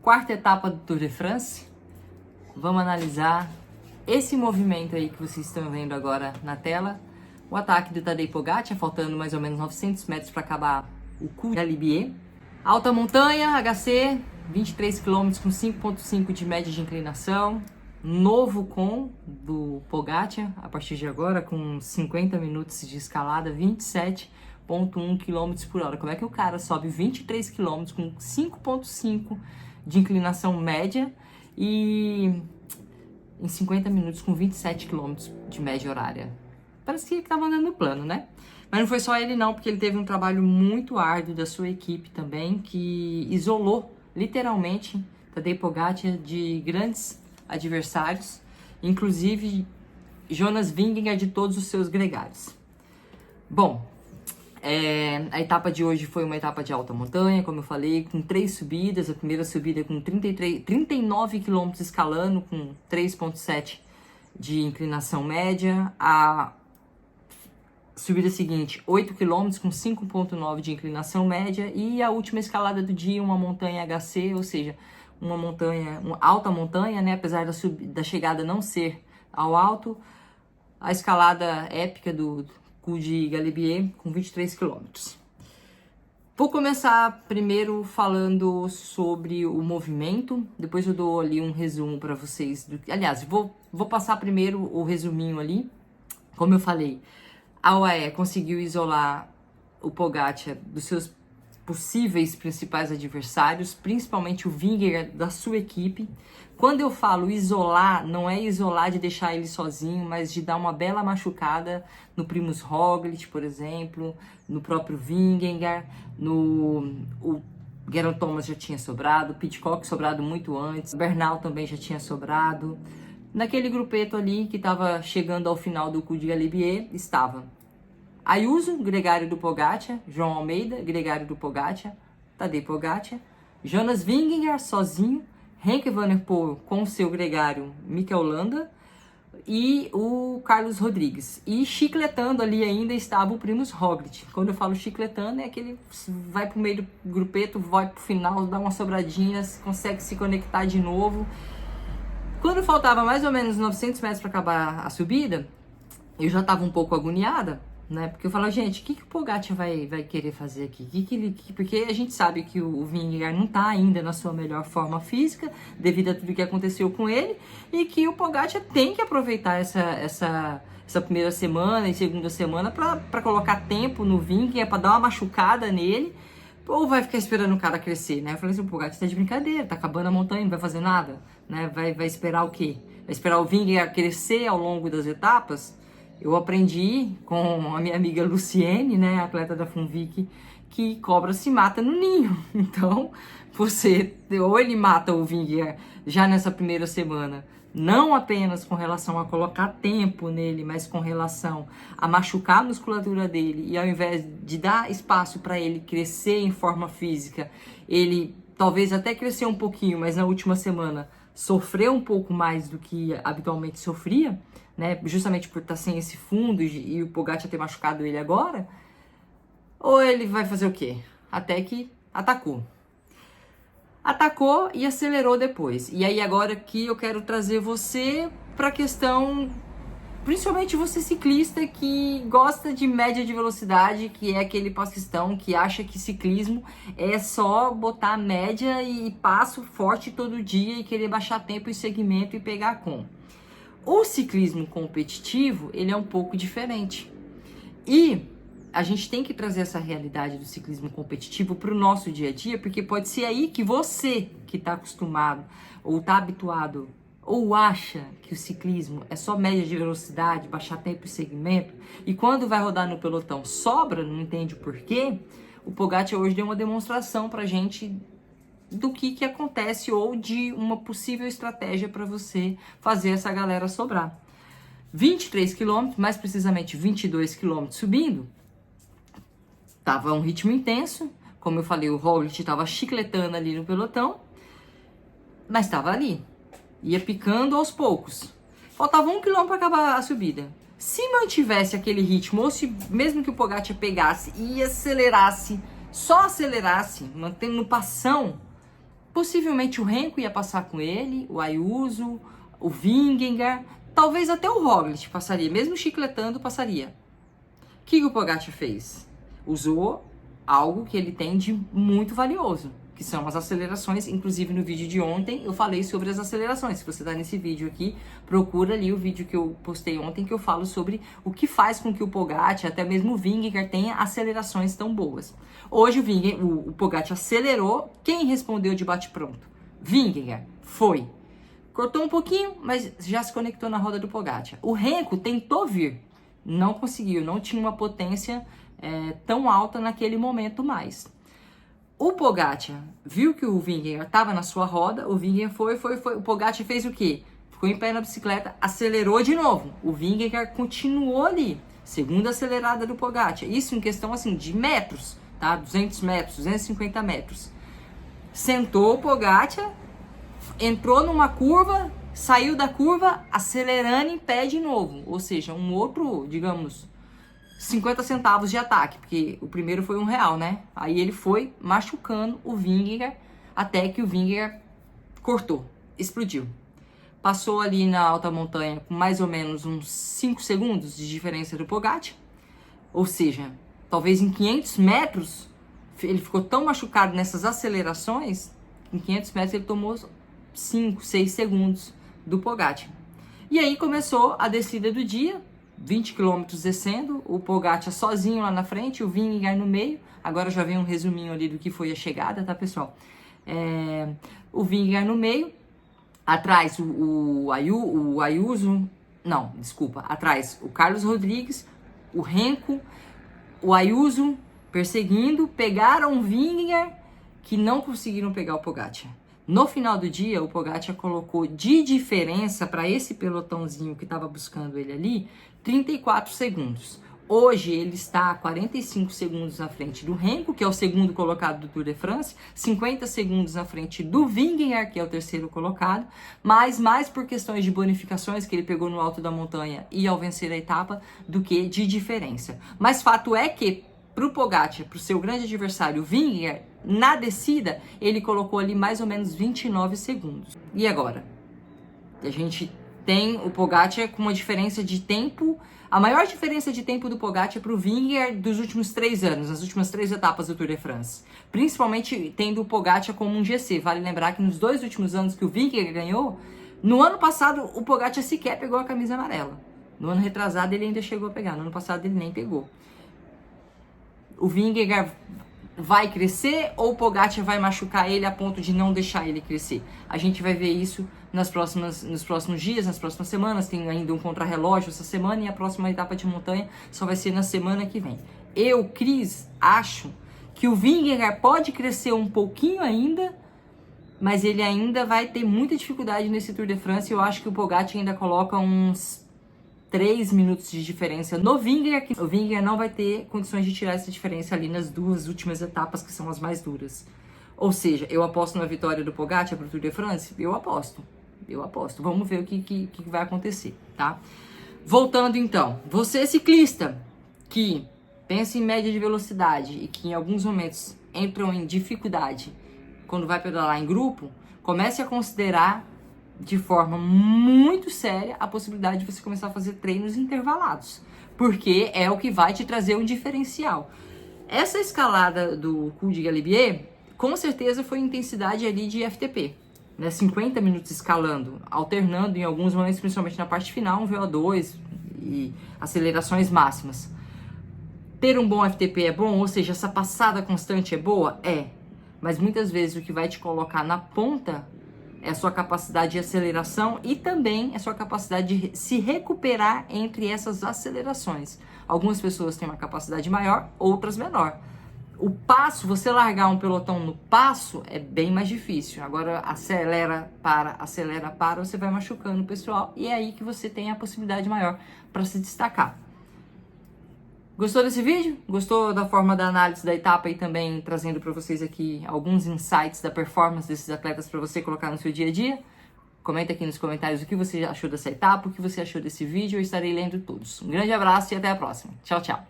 Quarta etapa do Tour de France. Vamos analisar esse movimento aí que vocês estão vendo agora na tela. O ataque do Tadej Pogačar, faltando mais ou menos 900 metros para acabar o Col de Galibier. Alta montanha, HC, 23 km com 5,5 de média de inclinação. Novo com do Pogačar, a partir de agora, com 50 minutos de escalada, 27,1 km por hora. Como é que o cara sobe 23 km com 5,5 de inclinação média e em 50 minutos com 27 km de média horária? Parece que ele estava andando no plano, né? Mas não foi só ele não, porque ele teve um trabalho muito árduo da sua equipe também, que isolou, literalmente, Tadej Pogačar de grandes adversários, inclusive Jonas Vingegaard de todos os seus gregários. Bom, a etapa de hoje foi uma etapa de alta montanha, como eu falei, com 3 subidas. A primeira subida com 39 km escalando, com 3,7 de inclinação média. A subida seguinte, 8 km com 5,9 de inclinação média. E a última escalada do dia, uma montanha HC, ou seja, uma alta montanha, né? Apesar da chegada não ser ao alto, a escalada épica do Col de Galibier com 23 km. Vou começar primeiro falando sobre o movimento, depois eu dou ali um resumo para vocês. Aliás, vou passar primeiro o resuminho ali. Como eu falei, a UAE conseguiu isolar o Pogačar dos seus possíveis principais adversários, principalmente o Vingegaard da sua equipe. Quando eu falo isolar, não é isolar de deixar ele sozinho, mas de dar uma bela machucada no Primož Roglič, por exemplo, no próprio Vingegaard, o Geraint Thomas já tinha sobrado, o Pidcock sobrado muito antes, o Bernal também já tinha sobrado. Naquele grupeto ali que estava chegando ao final do Col de Galibier, estava Ayuso, gregário do Pogačar, João Almeida, gregário do Pogačar, Tadej Pogačar, Jonas Vingegaard sozinho, Henk van der Poel com o seu gregário Mikel Landa e o Carlos Rodrigues. E chicletando ali ainda estava o Primož Roglič. Quando eu falo chicletando, é aquele vai pro meio do grupeto, vai pro final, dá uma sobradinha, consegue se conectar de novo. Quando faltava mais ou menos 900 metros para acabar a subida, eu já estava um pouco agoniada, né? Porque eu falo, gente, o que o Pogačar vai querer fazer aqui? Porque a gente sabe que o Vingegaard não está ainda na sua melhor forma física, devido a tudo que aconteceu com ele, e que o Pogačar tem que aproveitar essa primeira semana e segunda semana para colocar tempo no Vingegaard, para dar uma machucada nele, ou vai ficar esperando o cara crescer, né? Eu falei assim, o Pogačar tá de brincadeira, tá acabando a montanha, não vai fazer nada, né? Vai esperar o quê? Vai esperar o Vingegaard crescer ao longo das etapas? Eu aprendi com a minha amiga Luciene, né, atleta da Funvic, que cobra se mata no ninho. Então, ou ele mata o Vingegaard já nessa primeira semana, não apenas com relação a colocar tempo nele, mas com relação a machucar a musculatura dele, e ao invés de dar espaço para ele crescer em forma física, ele talvez até crescer um pouquinho, mas na última semana sofreu um pouco mais do que habitualmente sofria, né, justamente por estar sem esse fundo e o Pogačar ter machucado ele agora. Ou ele vai fazer o quê? Até que atacou e acelerou depois. E aí agora que eu quero trazer você para a questão, principalmente você ciclista que gosta de média de velocidade, que é aquele passistão que acha que ciclismo é só botar média e passo forte todo dia e querer baixar tempo em segmento e pegar com. O ciclismo competitivo, ele é um pouco diferente. E a gente tem que trazer essa realidade do ciclismo competitivo para o nosso dia a dia, porque pode ser aí que você, que está acostumado, ou está habituado, ou acha que o ciclismo é só média de velocidade, baixar tempo e segmento, e quando vai rodar no pelotão sobra, não entende o porquê, o Pogačar hoje deu uma demonstração para a gente do que acontece, ou de uma possível estratégia para você fazer essa galera sobrar. 23 km, mais precisamente 22 km subindo, tava um ritmo intenso, como eu falei, o Roglič estava chicletando ali no pelotão, mas estava ali, ia picando aos poucos. Faltava 1 km para acabar a subida. Se mantivesse aquele ritmo, ou se mesmo que o Pogačar pegasse e acelerasse, só acelerasse, mantendo no passão, Possivelmente o Renko ia passar com ele, o Ayuso, o Vingegaard, talvez até o Roglic passaria, mesmo chicletando passaria. O que o Pogacar fez? Usou algo que ele tem de muito valioso, que são as acelerações. Inclusive no vídeo de ontem eu falei sobre as acelerações. Se você está nesse vídeo aqui, procura ali o vídeo que eu postei ontem, que eu falo sobre o que faz com que o Pogacar, até mesmo o Vingegaard, tenha acelerações tão boas. Hoje o Pogacar acelerou. Quem respondeu de bate-pronto? Vingegaard. Foi. Cortou um pouquinho, mas já se conectou na roda do Pogacar. O Renko tentou vir, não conseguiu, não tinha uma potência tão alta naquele momento mais. O Pogacar viu que o Vingegaard estava na sua roda, o Vingegaard foi. O Pogacar fez o quê? Ficou em pé na bicicleta, acelerou de novo. O Vingegaard continuou ali. Segunda acelerada do Pogacar. Isso em questão assim de metros, tá? 200 metros, 250 metros. Sentou o Pogacar, entrou numa curva, saiu da curva, acelerando em pé de novo. Ou seja, um outro, digamos, 50 centavos de ataque, porque o primeiro foi R$1, né? Aí ele foi machucando o Vingegaard até que o Vingegaard cortou, explodiu. Passou ali na alta montanha com mais ou menos uns 5 segundos de diferença do Pogacar. Ou seja, talvez em 500 metros, ele ficou tão machucado nessas acelerações, em 500 metros ele tomou 5, 6 segundos do Pogacar. E aí começou a descida do dia, 20 km descendo, o Pogacar sozinho lá na frente, o Vingegaard no meio. Agora já vem um resuminho ali do que foi a chegada, tá, pessoal? O Vingegaard no meio, atrás o Ayuso, não, desculpa, atrás o Carlos Rodrigues, o Renko, o Ayuso perseguindo, pegaram o Vingegaard, que não conseguiram pegar o Pogacar. No final do dia, o Pogacar colocou de diferença para esse pelotãozinho que estava buscando ele ali, 34 segundos. Hoje ele está a 45 segundos na frente do Renko, que é o segundo colocado do Tour de France, 50 segundos na frente do Vingegaard, que é o terceiro colocado, mas mais por questões de bonificações que ele pegou no alto da montanha e ao vencer a etapa, do que de diferença. Mas fato é que para o Pogacar, para o seu grande adversário, o Vingegaard, na descida, ele colocou ali mais ou menos 29 segundos. E agora? A gente tem o Pogacar com uma diferença de tempo, a maior diferença de tempo do Pogacar para o Vingegaard dos últimos 3 anos, nas últimas 3 etapas do Tour de France. Principalmente tendo o Pogacar como um GC. Vale lembrar que nos 2 últimos anos que o Vingegaard ganhou, no ano passado o Pogacar sequer pegou a camisa amarela. No ano retrasado ele ainda chegou a pegar, no ano passado ele nem pegou. O Vingegaard vai crescer ou o Pogacar vai machucar ele a ponto de não deixar ele crescer? A gente vai ver isso nos próximos dias, nas próximas semanas. Tem ainda um contrarrelógio essa semana e a próxima etapa de montanha só vai ser na semana que vem. Eu, Cris, acho que o Vingegaard pode crescer um pouquinho ainda, mas ele ainda vai ter muita dificuldade nesse Tour de France. Eu acho que o Pogacar ainda coloca uns 3 minutos de diferença no Vingegaard, que o Vingegaard não vai ter condições de tirar essa diferença ali nas 2 últimas etapas, que são as mais duras. Ou seja, eu aposto na vitória do Pogacar para o Tour de France? Eu aposto. Vamos ver o que vai acontecer, tá? Voltando então, você ciclista que pensa em média de velocidade e que em alguns momentos entram em dificuldade quando vai pedalar em grupo, comece a considerar de forma muito séria a possibilidade de você começar a fazer treinos intervalados, porque é o que vai te trazer um diferencial. Essa escalada do Col de Galibier, com certeza foi intensidade ali de FTP, né? 50 minutos escalando, alternando em alguns momentos, principalmente na parte final, um VO2 e acelerações máximas. Ter um bom FTP é bom, ou seja, essa passada constante é boa? É, mas muitas vezes o que vai te colocar na ponta é a sua capacidade de aceleração e também a sua capacidade de se recuperar entre essas acelerações. Algumas pessoas têm uma capacidade maior, outras menor. O passo, você largar um pelotão no passo é bem mais difícil. Agora acelera, para, você vai machucando o pessoal e é aí que você tem a possibilidade maior para se destacar. Gostou desse vídeo? Gostou da forma da análise da etapa e também trazendo para vocês aqui alguns insights da performance desses atletas para você colocar no seu dia a dia? Comenta aqui nos comentários o que você achou dessa etapa, o que você achou desse vídeo, eu estarei lendo todos. Um grande abraço e até a próxima. Tchau, tchau.